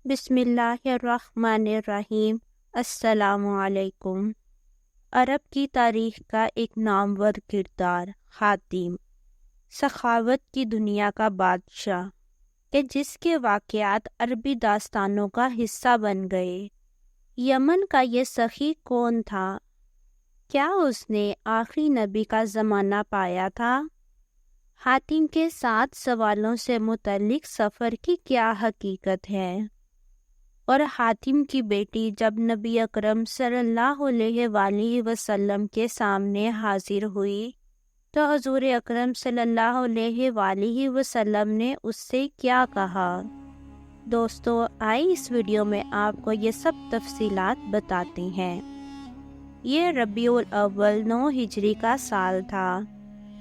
بسم اللہ الرحمن الرحیم۔ السلام علیکم۔ عرب کی تاریخ کا ایک نامور کردار حاتم، سخاوت کی دنیا کا بادشاہ، کہ جس کے واقعات عربی داستانوں کا حصہ بن گئے۔ یمن کا یہ سخی کون تھا؟ کیا اس نے آخری نبی کا زمانہ پایا تھا؟ حاتم کے 7 سوالوں سے متعلق سفر کی کیا حقیقت ہے؟ اور حاتم کی بیٹی جب نبی اکرم صلی اللہ علیہ وآلہ وسلم کے سامنے حاضر ہوئی تو حضور اکرم صلی اللہ علیہ وآلہ وسلم نے اس سے کیا کہا؟ دوستو، آئے اس ویڈیو میں آپ کو یہ سب تفصیلات بتاتے ہیں۔ یہ ربیع الاول 9 ہجری کا سال تھا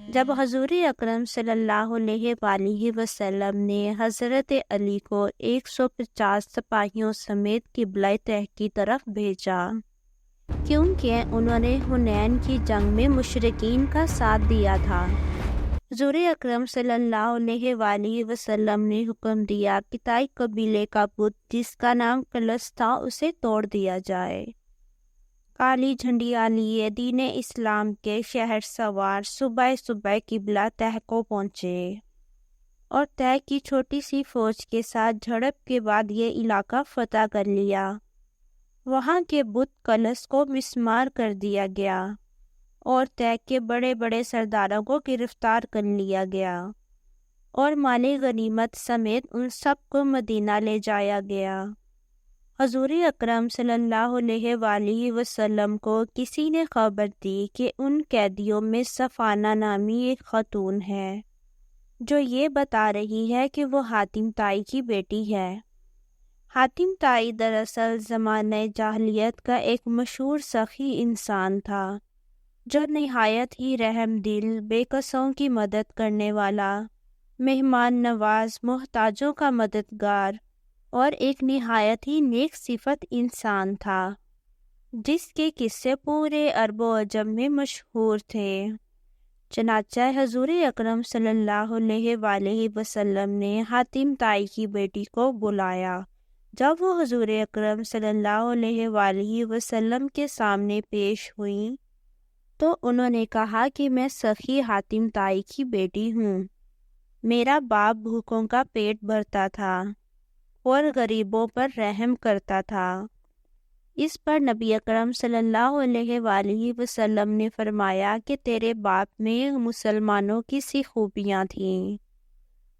جب حضور اکرم صلی اللہ علیہ وآلہ وسلم نے حضرت علی کو 150 سپاہیوں سمیت قبلہ طہ کی طرف بھیجا، کیونکہ انہوں نے حنین کی جنگ میں مشرکین کا ساتھ دیا تھا۔ حضور اکرم صلی اللہ علیہ وآلہ وسلم نے حکم دیا کہ طائی قبیلے کا بت جس کا نام کلس تھا اسے توڑ دیا جائے۔ کالی جھنڈیاں لیے دین اسلام کے شہر سوار صبح قبلہ طہ کو پہنچے اور طہ کی چھوٹی سی فوج کے ساتھ جھڑپ کے بعد یہ علاقہ فتح کر لیا۔ وہاں کے بت کلس کو مسمار کر دیا گیا اور طہ کے بڑے بڑے سرداروں کو گرفتار کر لیا گیا اور مال غنیمت سمیت ان سب کو مدینہ لے جایا گیا۔ حضور اکرم صلی اللہ علیہ وآلہ وسلم کو کسی نے خبر دی کہ ان قیدیوں میں صفانہ نامی ایک خاتون ہے جو یہ بتا رہی ہے کہ وہ حاتم طائی کی بیٹی ہے۔ حاتم طائی دراصل زمانہ جاہلیت کا ایک مشہور سخی انسان تھا جو نہایت ہی رحم دل، بے کسوں کی مدد کرنے والا، مہمان نواز، محتاجوں کا مددگار اور ایک نہایت ہی نیک صفت انسان تھا، جس کے قصے پورے عرب و عجم میں مشہور تھے۔ چنانچہ حضور اکرم صلی اللہ علیہ وآلہ وسلم نے حاتم طائی کی بیٹی کو بلایا۔ جب وہ حضور اکرم صلی اللہ علیہ وآلہ وسلم کے سامنے پیش ہوئیں تو انہوں نے کہا کہ میں سخی حاتم طائی کی بیٹی ہوں۔ میرا باپ بھوکوں کا پیٹ بھرتا تھا اور غریبوں پر رحم کرتا تھا۔ اس پر نبی اکرم صلی اللہ علیہ وآلہ وسلم نے فرمایا کہ تیرے باپ میں مسلمانوں کی سی خوبیاں تھیں۔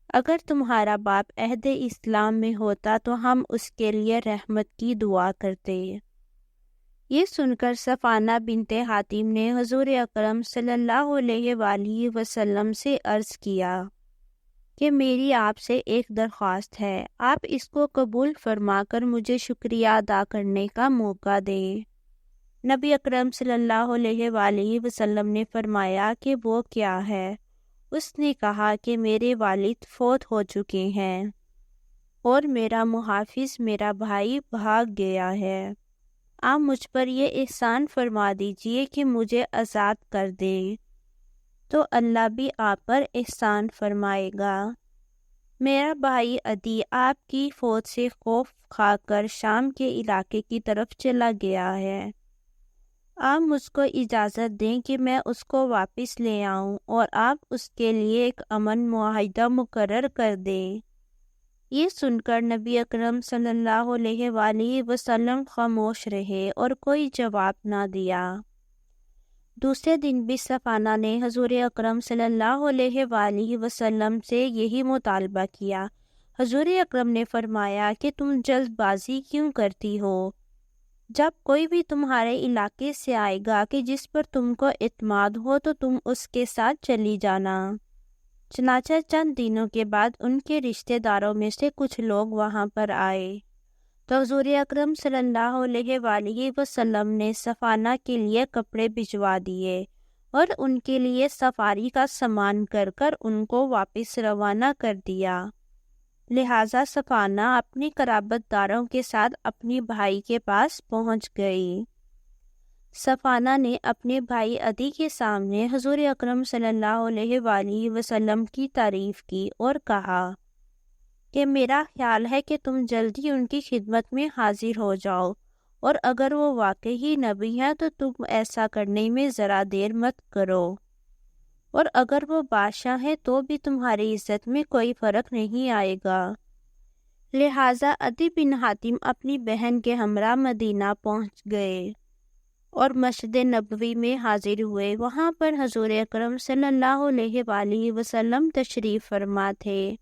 اگر تمہارا باپ عہد اسلام میں ہوتا تو ہم اس کے لیے رحمت کی دعا کرتے۔ یہ سن کر صفانہ بنت حاتم نے حضور اکرم صلی اللہ علیہ وآلہ وسلم سے عرض کیا کہ میری آپ سے ایک درخواست ہے، آپ اس کو قبول فرما کر مجھے شکریہ ادا کرنے کا موقع دیں۔ نبی اکرم صلی اللہ علیہ وآلہ وسلم نے فرمایا کہ وہ کیا ہے؟ اس نے کہا کہ میرے والد فوت ہو چکے ہیں اور میرا محافظ میرا بھائی بھاگ گیا ہے۔ آپ مجھ پر یہ احسان فرما دیجئے کہ مجھے آزاد کر دیں، تو اللہ بھی آپ پر احسان فرمائے گا۔ میرا بھائی عدی آپ کی فوج سے خوف کھا کر شام کے علاقے کی طرف چلا گیا ہے۔ آپ مجھ کو اجازت دیں کہ میں اس کو واپس لے آؤں اور آپ اس کے لیے ایک امن معاہدہ مقرر کر دیں۔ یہ سن کر نبی اکرم صلی اللہ علیہ وآلہ وسلم خاموش رہے اور کوئی جواب نہ دیا۔ دوسرے دن بھی صفانہ نے حضور اکرم صلی اللہ علیہ وآلہ وسلم سے یہی مطالبہ کیا۔ حضور اکرم نے فرمایا کہ تم جلد بازی کیوں کرتی ہو؟ جب کوئی بھی تمہارے علاقے سے آئے گا کہ جس پر تم کو اعتماد ہو تو تم اس کے ساتھ چلی جانا۔ چنانچہ چند دنوں کے بعد ان کے رشتہ داروں میں سے کچھ لوگ وہاں پر آئے تو حضور اکرم صلی اللہ علیہ وآلہ وسلم نے صفانہ کے لیے کپڑے بھجوا دیے اور ان کے لیے سفاری کا سامان کر ان کو واپس روانہ کر دیا۔ لہٰذا صفانہ اپنی قرابت داروں کے ساتھ اپنی بھائی کے پاس پہنچ گئی۔ صفانہ نے اپنے بھائی عدی کے سامنے حضور اکرم صلی اللہ علیہ وآلہ وسلم کی تعریف کی اور کہا کہ میرا خیال ہے کہ تم جلدی ان کی خدمت میں حاضر ہو جاؤ، اور اگر وہ واقعی نبی ہے تو تم ایسا کرنے میں ذرا دیر مت کرو، اور اگر وہ بادشاہ ہے تو بھی تمہاری عزت میں کوئی فرق نہیں آئے گا۔ لہٰذا عدی بن حاتم اپنی بہن کے ہمراہ مدینہ پہنچ گئے اور مسجد نبوی میں حاضر ہوئے۔ وہاں پر حضور اکرم صلی اللہ علیہ وآلہ وسلم تشریف فرما تھے۔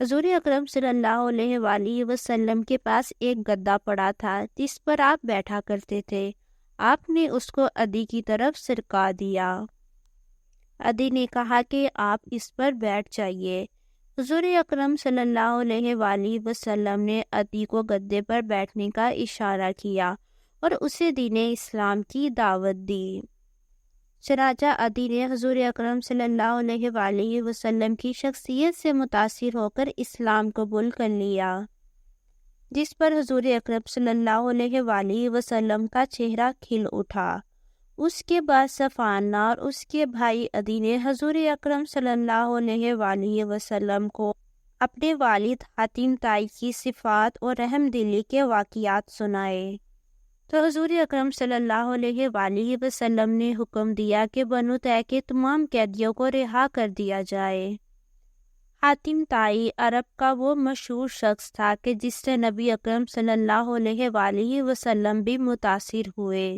حضور اکرم صلی اللہ علیہ وآلہ وسلم کے پاس ایک گدا پڑا تھا جس پر آپ بیٹھا کرتے تھے۔ آپ نے اس کو عدی کی طرف سرکا دیا۔ عدی نے کہا کہ آپ اس پر بیٹھ جائیے۔ حضور اکرم صلی اللہ علیہ وآلہ وسلم نے عدی کو گدے پر بیٹھنے کا اشارہ کیا اور اسے دین اسلام کی دعوت دی۔ چنانچہ عدی نے حضور اکرم صلی اللہ علیہ وآلہ وسلم کی شخصیت سے متاثر ہو کر اسلام قبول کر لیا، جس پر حضور اکرم صلی اللہ علیہ وآلہ وسلم کا چہرہ کھل اٹھا۔ اس کے بعد صفوان اور اس کے بھائی عدی نے حضور اکرم صلی اللہ علیہ وآلہ وسلم کو اپنے والد حاتم طائی کی صفات اور رحم دلی کے واقعات سنائے، تو حضور اکرم صلی اللہ علیہ وآلہ وسلم نے حکم دیا کہ بنو طے کے تمام قیدیوں کو رہا کر دیا جائے۔ حاتم طائی عرب کا وہ مشہور شخص تھا کہ جس سے نبی اکرم صلی اللہ علیہ وآلہ وسلم بھی متاثر ہوئے۔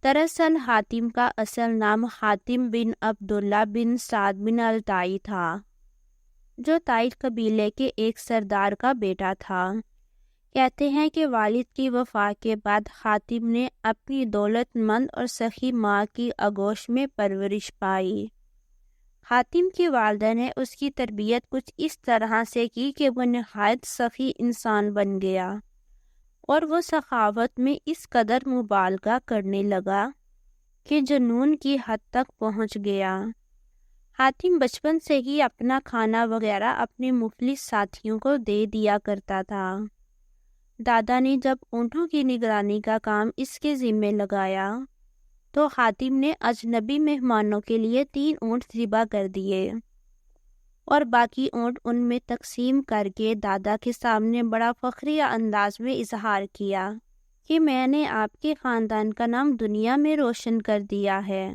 دراصل حاتم کا اصل نام حاتم بن عبداللہ بن سعد بن الطائی تھا، جو طائی قبیلے کے ایک سردار کا بیٹا تھا۔ کہتے ہیں کہ والد کی وفات کے بعد حاتم نے اپنی دولت مند اور سخی ماں کی آغوش میں پرورش پائی۔ حاتم کی والدہ نے اس کی تربیت کچھ اس طرح سے کی کہ وہ نہایت سخی انسان بن گیا، اور وہ سخاوت میں اس قدر مبالغہ کرنے لگا کہ جنون کی حد تک پہنچ گیا۔ حاتم بچپن سے ہی اپنا کھانا وغیرہ اپنے مفلس ساتھیوں کو دے دیا کرتا تھا۔ دادا نے جب اونٹوں کی نگرانی کا کام اس کے ذمے لگایا تو حاتم نے اجنبی مہمانوں کے لیے 3 اونٹ ذبح کر دیے اور باقی اونٹ ان میں تقسیم کر کے دادا کے سامنے بڑا فخریہ انداز میں اظہار کیا کہ میں نے آپ کے خاندان کا نام دنیا میں روشن کر دیا ہے۔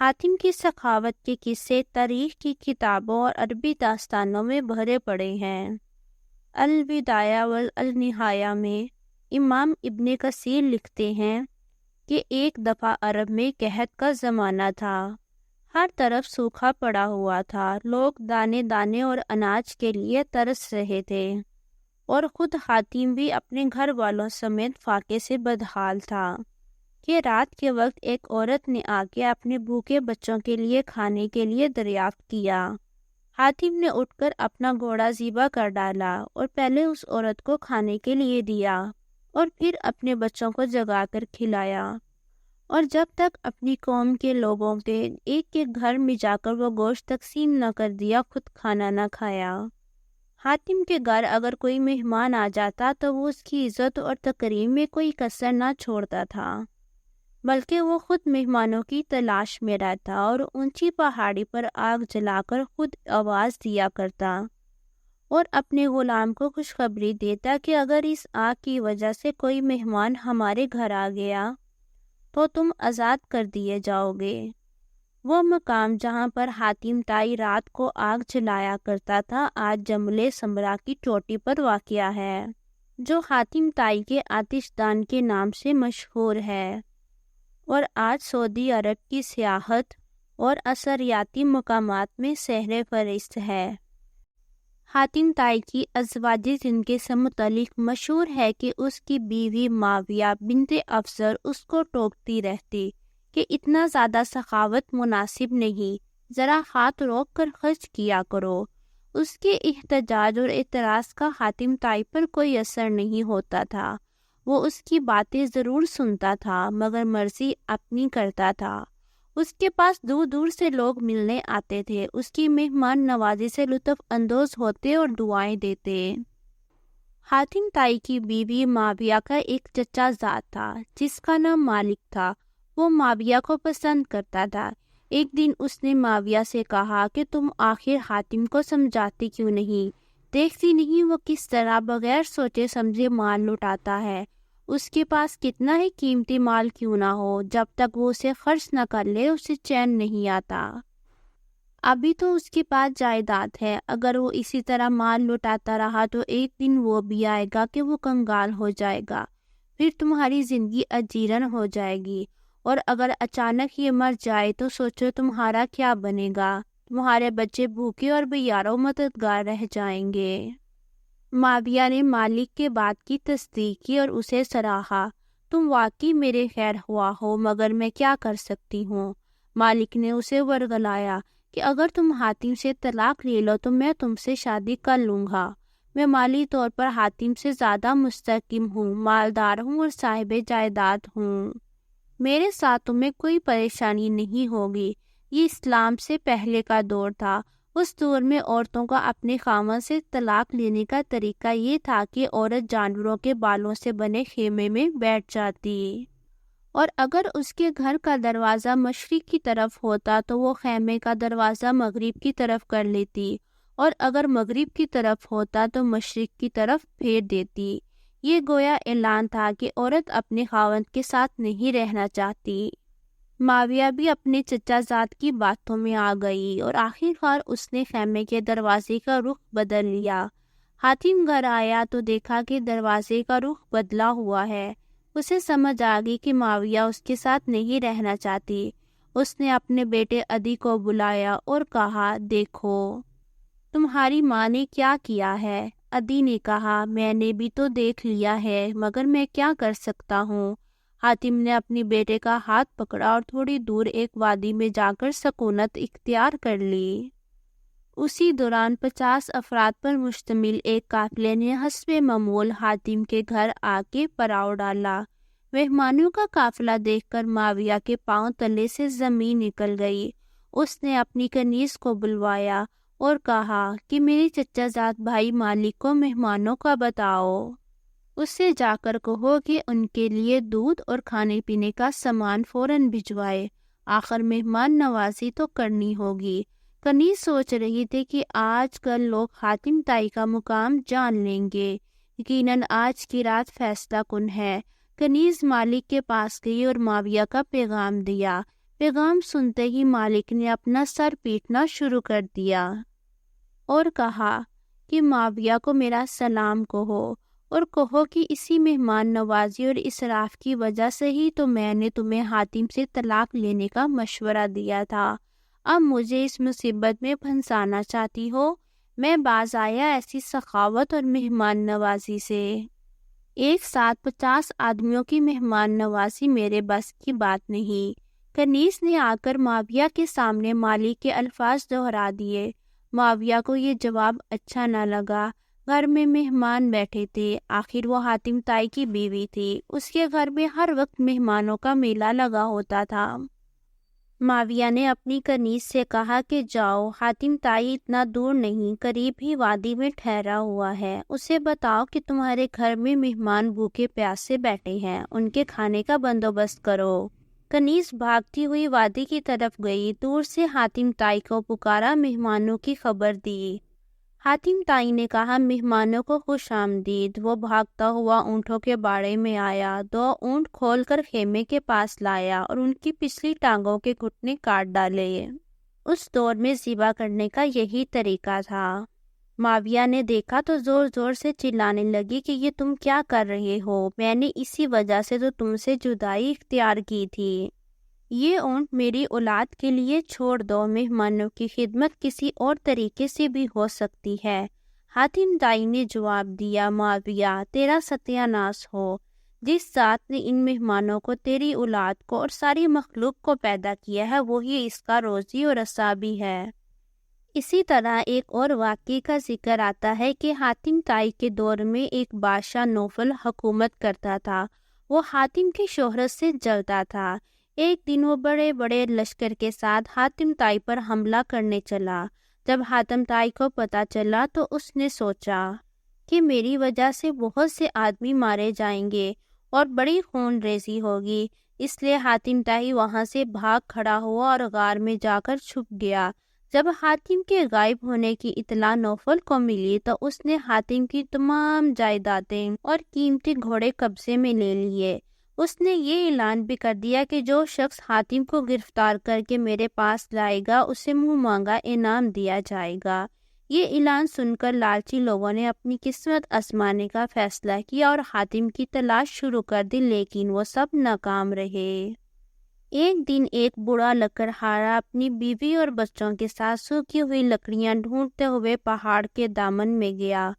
حاتم کی سخاوت کے قصے تاریخ کی کتابوں اور عربی داستانوں میں بھرے پڑے ہیں۔ البدایہ والنہایہ میں امام ابن کثیر لکھتے ہیں کہ ایک دفعہ عرب میں قحط کا زمانہ تھا، ہر طرف سوکھا پڑا ہوا تھا، لوگ دانے دانے اور اناج کے لیے ترس رہے تھے، اور خود حاتم بھی اپنے گھر والوں سمیت فاقے سے بدحال تھا کہ رات کے وقت ایک عورت نے آ کے اپنے بھوکے بچوں کے لیے کھانے کے لیے دریافت کیا۔ حاتم نے اٹھ کر اپنا گھوڑا ذبح کر ڈالا اور پہلے اس عورت کو کھانے کے لیے دیا اور پھر اپنے بچوں کو جگا کر کھلایا، اور جب تک اپنی قوم کے لوگوں کے ایک ایک گھر میں جا کر وہ گوشت تقسیم نہ کر دیا، خود کھانا نہ کھایا۔ حاتم کے گھر اگر کوئی مہمان آ جاتا تو وہ اس کی عزت اور تکریم میں کوئی کسر نہ چھوڑتا تھا، بلکہ وہ خود مہمانوں کی تلاش میں رہتا اور اونچی پہاڑی پر آگ جلا کر خود آواز دیا کرتا اور اپنے غلام کو خوشخبری دیتا کہ اگر اس آگ کی وجہ سے کوئی مہمان ہمارے گھر آ گیا تو تم آزاد کر دیے جاؤ گے۔ وہ مقام جہاں پر حاتم طائی رات کو آگ جلایا کرتا تھا آج جمل سمرا کی چوٹی پر واقع ہے، جو حاتم طائی کے آتش دان کے نام سے مشہور ہے، اور آج سعودی عرب کی سیاحت اور اثریاتی مقامات میں سہر فہرست ہے۔ حاتم طائی کی ازواجی زندگی سے متعلق مشہور ہے کہ اس کی بیوی معاویہ بنت افضل اس کو ٹوکتی رہتی کہ اتنا زیادہ سخاوت مناسب نہیں، ذرا ہاتھ روک کر خرچ کیا کرو۔ اس کے احتجاج اور اعتراض کا حاتم طائی پر کوئی اثر نہیں ہوتا تھا، وہ اس کی باتیں ضرور سنتا تھا مگر مرضی اپنی کرتا تھا۔ اس کے پاس دور دور سے لوگ ملنے آتے تھے، اس کی مہمان نوازی سے لطف اندوز ہوتے اور دعائیں دیتے۔ حاتم طائی کی بیوی معاویہ کا ایک چچا زاد تھا جس کا نام مالک تھا، وہ معاویہ کو پسند کرتا تھا۔ ایک دن اس نے معاویہ سے کہا کہ تم آخر حاتم کو سمجھاتے کیوں نہیں دیکھتی نہیں وہ کس طرح بغیر سوچے سمجھے مال لٹاتا ہے۔ اس کے پاس کتنا ہی قیمتی مال کیوں نہ ہو، جب تک وہ اسے خرچ نہ کر لے اسے چین نہیں آتا۔ ابھی تو اس کے پاس جائیداد ہے، اگر وہ اسی طرح مال لٹاتا رہا تو ایک دن وہ بھی آئے گا کہ وہ کنگال ہو جائے گا، پھر تمہاری زندگی اجیرن ہو جائے گی، اور اگر اچانک یہ مر جائے تو سوچو تمہارا کیا بنے گا، تمہارے بچے بھوکے اور بیارو مددگار رہ جائیں گے۔ معاویہ نے مالک کے بات کی تصدیق کی اور اسے سراہا۔ تم واقعی میرے خیر ہوا ہو، مگر میں کیا کر سکتی ہوں؟ مالک نے اسے ورغلایا کہ اگر تم حاتم سے طلاق لے لو تو میں تم سے شادی کر لوں گا۔ میں مالی طور پر حاتم سے زیادہ مستحکم ہوں، مالدار ہوں اور صاحب جائیداد ہوں۔ میرے ساتھ تمہیں کوئی پریشانی نہیں ہوگی۔ یہ اسلام سے پہلے کا دور تھا۔ اس دور میں عورتوں کا اپنے خاوند سے طلاق لینے کا طریقہ یہ تھا کہ عورت جانوروں کے بالوں سے بنے خیمے میں بیٹھ جاتی، اور اگر اس کے گھر کا دروازہ مشرق کی طرف ہوتا تو وہ خیمے کا دروازہ مغرب کی طرف کر لیتی، اور اگر مغرب کی طرف ہوتا تو مشرق کی طرف پھیر دیتی۔ یہ گویا اعلان تھا کہ عورت اپنے خاوند کے ساتھ نہیں رہنا چاہتی۔ معاویہ بھی اپنے چچا زاد کی باتوں میں آ گئی اور آخر کار اس نے خیمے کے دروازے کا رخ بدل لیا۔ حاتم گھر آیا تو دیکھا کہ دروازے کا رخ بدلا ہوا ہے۔ اسے سمجھ آ گئی کہ معاویہ اس کے ساتھ نہیں رہنا چاہتی۔ اس نے اپنے بیٹے عدی کو بلایا اور کہا، دیکھو تمہاری ماں نے کیا کیا ہے۔ عدی نے کہا، میں نے بھی تو دیکھ لیا ہے، مگر میں کیا کر سکتا ہوں۔ حاتم نے اپنے بیٹے کا ہاتھ پکڑا اور تھوڑی دور ایک وادی میں جا کر سکونت اختیار کر لی۔ اسی دوران 50 افراد پر مشتمل ایک قافلے نے حسب معمول حاتم کے گھر آ کے پڑاؤ ڈالا۔ مہمانوں کا قافلہ دیکھ کر معاویہ کے پاؤں تلے سے زمین نکل گئی۔ اس نے اپنی کنیز کو بلوایا اور کہا کہ میرے چچا زاد بھائی مالک کو مہمانوں کا بتاؤ۔ اس سے جا کر کہو کہ ان کے لیے دودھ اور کھانے پینے کا سامان فوراً بھجوائے، آخر مہمان نوازی تو کرنی ہوگی۔ کنیز سوچ رہی تھی کہ آج کل لوگ حاتم طائی کا مقام جان لیں گے، یقیناً آج کی رات فیصلہ کن ہے۔ کنیز مالک کے پاس گئی اور معاویہ کا پیغام دیا۔ پیغام سنتے ہی مالک نے اپنا سر پیٹنا شروع کر دیا اور کہا کہ معاویہ کو میرا سلام کہو، اور کہو کہ اسی مہمان نوازی اور اسراف کی وجہ سے ہی تو میں نے تمہیں حاتم سے طلاق لینے کا مشورہ دیا تھا۔ اب مجھے اس مصیبت میں پھنسانا چاہتی ہو؟ میں باز آیا ایسی سخاوت اور مہمان نوازی سے؟ ایک ساتھ 50 آدمیوں کی مہمان نوازی میرے بس کی بات نہیں۔ کنیز نے آ کر معاویہ کے سامنے مالک کے الفاظ دہرا دیے۔ معاویہ کو یہ جواب اچھا نہ لگا۔ گھر میں مہمان بیٹھے تھے، آخر وہ حاتم طائی کی بیوی تھی، اس کے گھر میں ہر وقت مہمانوں کا میلہ لگا ہوتا تھا۔ معاویہ نے اپنی کنیز سے کہا کہ جاؤ، حاتم طائی اتنا دور نہیں، قریب ہی وادی میں ٹھہرا ہوا ہے، اسے بتاؤ کہ تمہارے گھر میں مہمان بھوکے پیاسے بیٹھے ہیں، ان کے کھانے کا بندوبست کرو۔ کنیز بھاگتی ہوئی وادی کی طرف گئی، دور سے حاتم طائی کو پکارا، مہمانوں کی خبر دی۔ حاتم طائی نے کہا، مہمانوں کو خوش آمدید۔ وہ بھاگتا ہوا اونٹوں کے باڑے میں آیا، 2 اونٹ کھول کر خیمے کے پاس لایا اور ان کی پچھلی ٹانگوں کے گھٹنے کاٹ ڈالے۔ اس دور میں ذبح کرنے کا یہی طریقہ تھا۔ معاویہ نے دیکھا تو زور زور سے چلانے لگی کہ یہ تم کیا کر رہے ہو؟ میں نے اسی وجہ سے تو تم سے جدائی اختیار کی تھی۔ یہ اونٹ میری اولاد کے لیے چھوڑ دو، مہمانوں کی خدمت کسی اور طریقے سے بھی ہو سکتی ہے۔ حاتم طائی نے جواب دیا، معاویہ تیرا ستیہ ناش ہو، جس ذات نے ان مہمانوں کو، تیری اولاد کو اور ساری مخلوق کو پیدا کیا ہے، وہی اس کا روزی اور رسا بھی ہے۔ اسی طرح ایک اور واقعے کا ذکر آتا ہے کہ حاتم طائی کے دور میں ایک بادشاہ نوفل حکومت کرتا تھا۔ وہ حاتم کی شہرت سے جلتا تھا۔ ایک دن وہ بڑے بڑے لشکر کے ساتھ حاتم طائی پر حملہ کرنے چلا۔ جب حاتم طائی کو پتہ چلا تو اس نے سوچا کہ میری وجہ سے بہت سے آدمی مارے جائیں گے اور بڑی خون ریزی ہوگی، اس لیے حاتم طائی وہاں سے بھاگ کھڑا ہوا اور غار میں جا کر چھپ گیا۔ جب حاتم کے غائب ہونے کی اطلاع نوفل کو ملی تو اس نے حاتم کی تمام جائیدادیں اور قیمتی گھوڑے قبضے میں لے لیے۔ اس نے یہ اعلان بھی کر دیا کہ جو شخص حاتم کو گرفتار کر کے میرے پاس لائے گا اسے منہ مانگا انعام دیا جائے گا۔ یہ اعلان سن کر لالچی لوگوں نے اپنی قسمت آزمانے کا فیصلہ کیا اور حاتم کی تلاش شروع کر دی، لیکن وہ سب ناکام رہے۔ ایک دن ایک بوڑھا لکڑہارا اپنی بیوی اور بچوں کے ساتھ سوکھی ہوئی لکڑیاں ڈھونڈتے ہوئے پہاڑ کے دامن میں گیا۔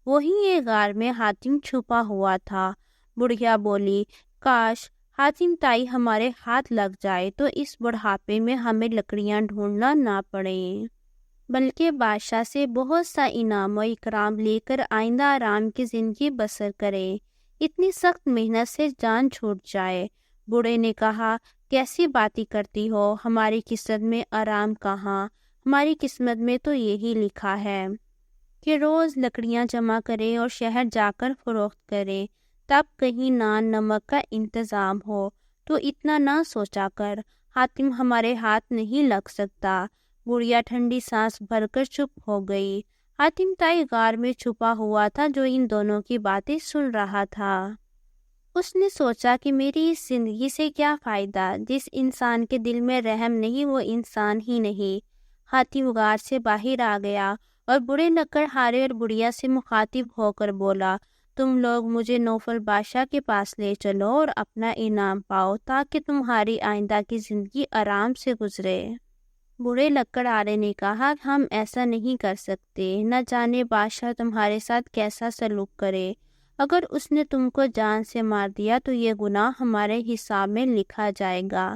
وہیں ایک غار میں حاتم چھپا ہوا تھا۔ بڑھیا بولی، کاش حاتم تائی ہمارے ہاتھ لگ جائے تو اس بڑھاپے میں ہمیں لکڑیاں ڈھونڈنا نہ پڑے، بلکہ بادشاہ سے بہت سا انعام و اکرام لے کر آئندہ آرام کی زندگی بسر کرے، اتنی سخت محنت سے جان چھوٹ جائے۔ بوڑھے نے کہا، کیسی باتیں کرتی ہو، ہماری قسمت میں آرام کہاں؟ ہماری قسمت میں تو یہی لکھا ہے کہ روز لکڑیاں جمع کریں اور شہر جا کر فروخت کریں، تب کہیں نان نمک کا انتظام ہو۔ تو اتنا نہ سوچا کر، حاتم ہمارے ہاتھ نہیں لگ سکتا۔ بڑھیا ٹھنڈی سانس بھر کر چپ ہو گئی۔ حاتم تائی غار میں چھپا ہوا تھا جو ان دونوں کی باتیں سن رہا تھا۔ اس نے سوچا کہ میری اس زندگی سے کیا فائدہ، جس انسان کے دل میں رحم نہیں وہ انسان ہی نہیں۔ حاتم غار سے باہر آ گیا اور بڑے لکڑہارے اور بڑھیا سے مخاطب ہو کر بولا، تم لوگ مجھے نوفل بادشاہ کے پاس لے چلو اور اپنا انعام پاؤ تاکہ تمہاری آئندہ کی زندگی آرام سے گزرے۔ بوڑھے لکڑہارے نے کہا، ہم ایسا نہیں کر سکتے، نہ جانے بادشاہ تمہارے ساتھ کیسا سلوک کرے۔ اگر اس نے تم کو جان سے مار دیا تو یہ گناہ ہمارے حساب میں لکھا جائے گا۔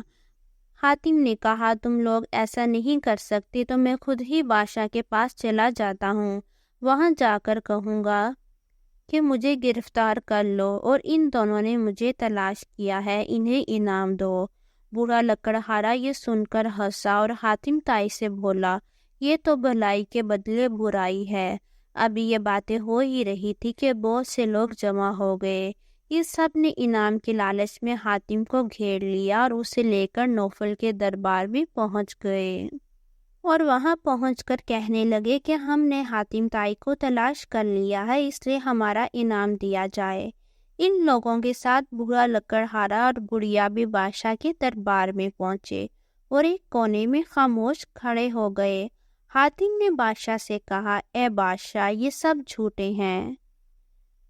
حاتم نے کہا، تم لوگ ایسا نہیں کر سکتے تو میں خود ہی بادشاہ کے پاس چلا جاتا ہوں، وہاں جا کر کہوں گا کہ مجھے گرفتار کر لو اور ان دونوں نے مجھے تلاش کیا ہے، انہیں انعام دو۔ بوڑھا لکڑہارا یہ سن کر ہنسا اور حاتم تائی سے بولا، یہ تو بھلائی کے بدلے برائی ہے۔ ابھی یہ باتیں ہو ہی رہی تھی کہ بہت سے لوگ جمع ہو گئے۔ یہ سب نے انعام کے لالچ میں حاتم کو گھیر لیا اور اسے لے کر نوفل کے دربار میں پہنچ گئے اور وہاں پہنچ کر کہنے لگے کہ ہم نے حاتم تائی کو تلاش کر لیا ہے، اس لیے ہمارا انعام دیا جائے۔ ان لوگوں کے ساتھ بوڑھا لکڑہارا اور بڑھیا بھی بادشاہ کے دربار میں پہنچے اور ایک کونے میں خاموش کھڑے ہو گئے۔ حاتم نے بادشاہ سے کہا، اے بادشاہ، یہ سب جھوٹے ہیں،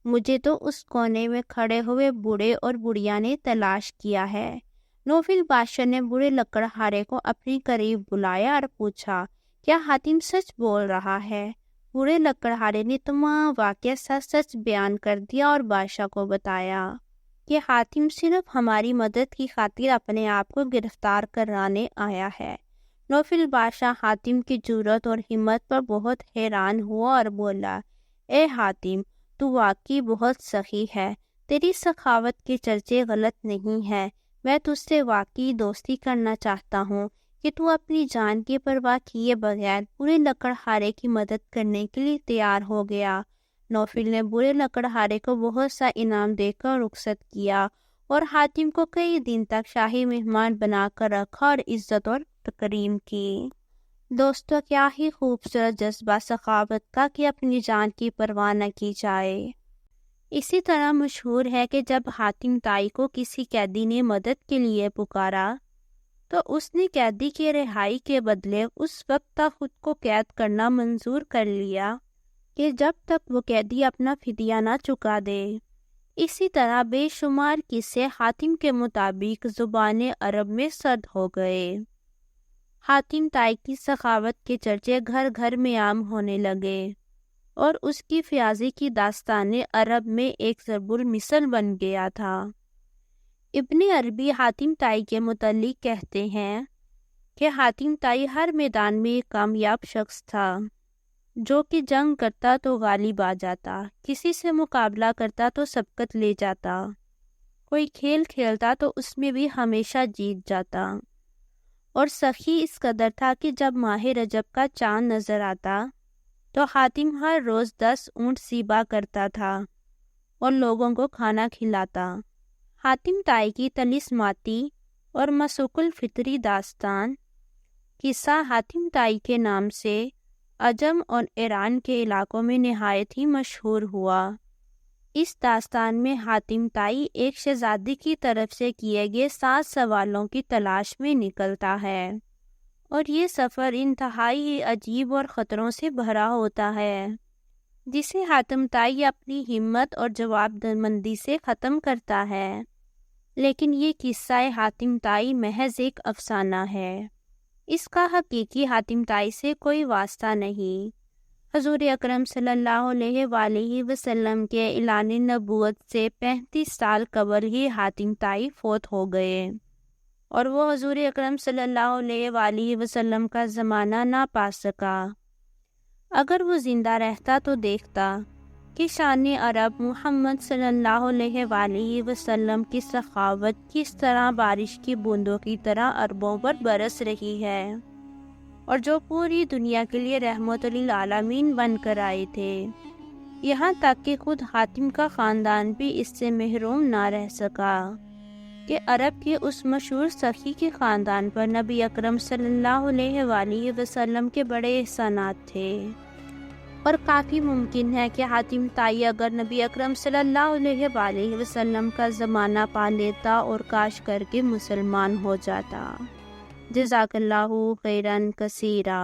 مجھے تو اس کونے میں کھڑے ہوئے بوڑھے اور بڑھیا نے تلاش کیا ہے۔ نوفل بادشاہ نے بوڑھے لکڑہارے کو اپنے قریب بلایا اور پوچھا، کیا حاتم سچ بول رہا ہے؟ بوڑھے لکڑہارے نے تمام واقعہ سچ سچ بیان کر دیا اور بادشاہ کو بتایا کہ حاتم صرف ہماری مدد کی خاطر اپنے آپ کو گرفتار کرانے آیا ہے۔ نوفل بادشاہ حاتم کی جرأت اور ہمت پر بہت حیران ہوا اور بولا، اے حاتم، تو واقعی بہت سخی ہے، تیری سخاوت کے چرچے غلط نہیں ہیں۔ میں تجھ سے واقعی دوستی کرنا چاہتا ہوں کہ تو اپنی جان کی پرواہ کیے بغیر بوڑھے لکڑہارے کی مدد کرنے کے لیے تیار ہو گیا۔ نوفل نے بوڑھے لکڑہارے کو بہت سا انعام دے کر رخصت کیا اور حاتم کو کئی دن تک شاہی مہمان بنا کر رکھا اور عزت اور تکریم کی۔ دوستو، کیا ہی خوبصورت جذبہ سخاوت کا کہ اپنی جان کی پرواہ نہ کی جائے۔ اسی طرح مشہور ہے کہ جب حاتم تائی کو کسی قیدی نے مدد کے لیے پکارا تو اس نے قیدی کی رہائی کے بدلے اس وقت تک خود کو قید کرنا منظور کر لیا کہ جب تک وہ قیدی اپنا فدیہ نہ چکا دے۔ اسی طرح بے شمار قصے حاتم کے مطابق زبان عرب میں سرد ہو گئے۔ حاتم تائی کی سخاوت کے چرچے گھر گھر میں عام ہونے لگے اور اس کی فیاضی کی داستان عرب میں ایک ضرب المثل بن گیا تھا۔ ابن عربی حاتم تائی کے متعلق کہتے ہیں کہ حاتم تائی ہر میدان میں ایک کامیاب شخص تھا، جو کہ جنگ کرتا تو غالب آ جاتا، کسی سے مقابلہ کرتا تو سبقت لے جاتا، کوئی کھیل کھیلتا تو اس میں بھی ہمیشہ جیت جاتا، اور سخی اس قدر تھا کہ جب ماہ رجب کا چاند نظر آتا تو حاتم ہر روز 10 اونٹ ذبح کرتا تھا اور لوگوں کو کھانا کھلاتا۔ حاتم تائی کی طلسماتی اور مسوق الفطری داستان قصہ حاتم طائی کے نام سے عجم اور ایران کے علاقوں میں نہایت ہی مشہور ہوا۔ اس داستان میں حاتم طائی ایک شہزادی کی طرف سے کیے گئے 7 سوالوں کی تلاش میں نکلتا ہے، اور یہ سفر انتہائی ہی عجیب اور خطروں سے بھرا ہوتا ہے، جسے حاتم طائی اپنی ہمت اور جواب مندی سے ختم کرتا ہے۔ لیکن یہ قصہ حاتم طائی محض ایک افسانہ ہے، اس کا حقیقی حاتم طائی سے کوئی واسطہ نہیں۔ حضور اکرم صلی اللہ علیہ وآلہ وسلم کے اعلان نبوت سے 35 سال قبل ہی حاتم طائی فوت ہو گئے، اور وہ حضور اکرم صلی اللہ علیہ وآلہ وسلم کا زمانہ نہ پا سکا۔ اگر وہ زندہ رہتا تو دیکھتا کہ شان عرب محمد صلی اللہ علیہ وآلہ وسلم کی سخاوت کس طرح بارش کی بوندوں کی طرح عربوں پر برس رہی ہے، اور جو پوری دنیا کے لیے رحمت للعالمین بن کر آئے تھے، یہاں تک کہ خود حاتم کا خاندان بھی اس سے محروم نہ رہ سکا کہ عرب کے اس مشہور سخی کے خاندان پر نبی اکرم صلی اللہ علیہ وآلہ وسلم کے بڑے احسانات تھے، اور کافی ممکن ہے کہ حاتم طائی اگر نبی اکرم صلی اللہ علیہ وآلہ وسلم کا زمانہ پا لیتا اور کاش کر کے مسلمان ہو جاتا۔ جزاک اللہ خیرا کثیرا۔